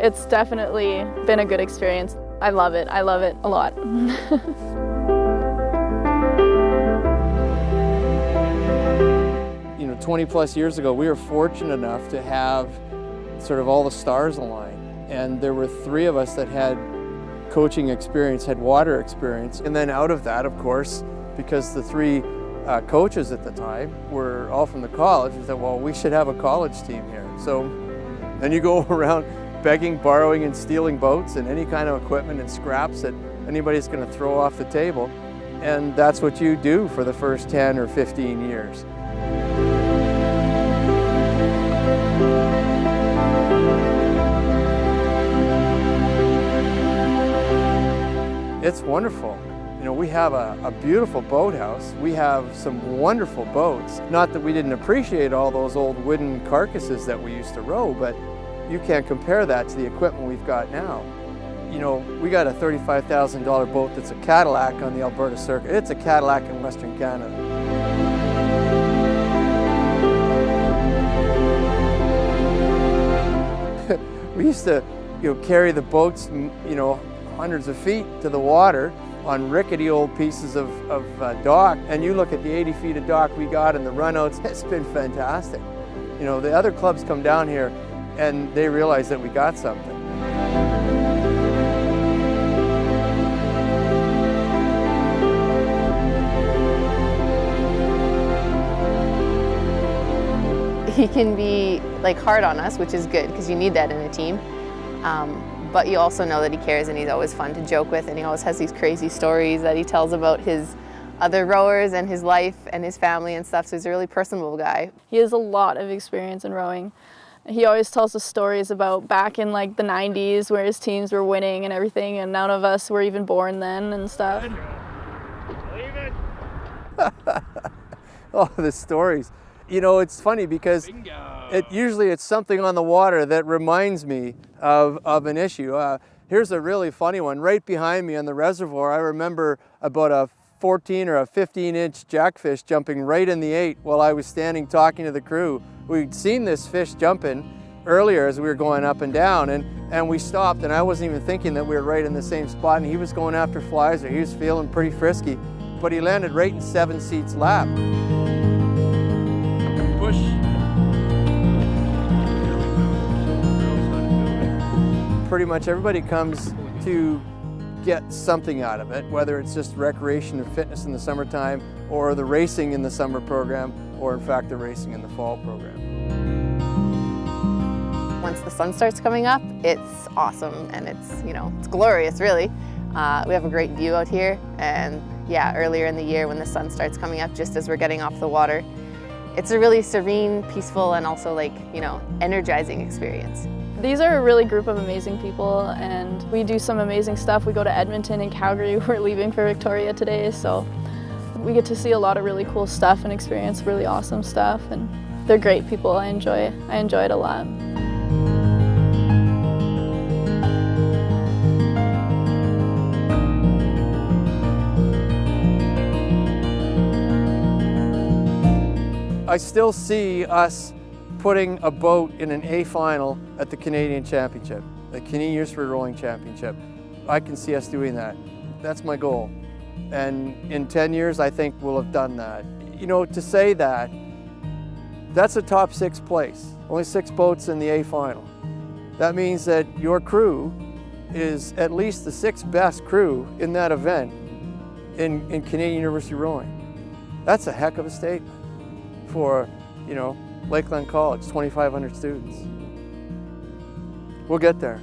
It's definitely been a good experience. I love it a lot. 20 plus years ago, we were fortunate enough to have sort of all the stars align. And there were 3 of us that had coaching experience, had water experience. And then out of that, of course, because the 3 coaches at the time were all from the college, we said, well, we should have a college team here. So then you go around begging, borrowing, and stealing boats and any kind of equipment and scraps that anybody's going to throw off the table. And that's what you do for the first 10 or 15 years. It's wonderful. We have a beautiful boathouse. We have some wonderful boats. Not that we didn't appreciate all those old wooden carcasses that we used to row, but you can't compare that to the equipment we've got now. We got a $35,000 boat that's a Cadillac on the Alberta circuit. It's a Cadillac in Western Canada. We used to, carry the boats, hundreds of feet to the water on rickety old pieces of dock. And you look at the 80 feet of dock we got and the runouts, it's been fantastic. The other clubs come down here and they realize that we got something. He can be hard on us, which is good because you need that in a team. But you also know that he cares and he's always fun to joke with, and he always has these crazy stories that he tells about his other rowers and his life and his family and stuff, so he's a really personable guy. He has a lot of experience in rowing. He always tells us stories about back in the 90s where his teams were winning and everything, and none of us were even born then and stuff. Leave it. Oh, the stories. It's funny because usually it's something on the water that reminds me of an issue. Here's a really funny one. Right behind me on the reservoir, I remember about a 14 or a 15-inch jackfish jumping right in the 8 while I was standing talking to the crew. We'd seen this fish jumping earlier as we were going up and down, and we stopped, and I wasn't even thinking that we were right in the same spot, and he was going after flies, or he was feeling pretty frisky, but he landed right in 7 seats lap. Push. Pretty much everybody comes to get something out of it, whether it's just recreation and fitness in the summertime, or the racing in the summer program, or in fact the racing in the fall program. Once the sun starts coming up, it's awesome and it's glorious really. We have a great view out here, and yeah, earlier in the year when the sun starts coming up just as we're getting off the water, it's a really serene, peaceful, and also energizing experience. These are a really group of amazing people, and we do some amazing stuff. We go to Edmonton and Calgary. We're leaving for Victoria today, so we get to see a lot of really cool stuff and experience really awesome stuff, and they're great people. I enjoy it a lot. I still see us putting a boat in an A final at the Canadian Championship, the Canadian Rustler Rowing Championship. I can see us doing that. That's my goal. And in 10 years, I think we'll have done that. To say that, that's a top 6 place. Only 6 boats in the A final. That means that your crew is at least the 6th best crew in that event in Canadian University rowing. That's a heck of a statement for, Lakeland College, 2,500 students. We'll get there.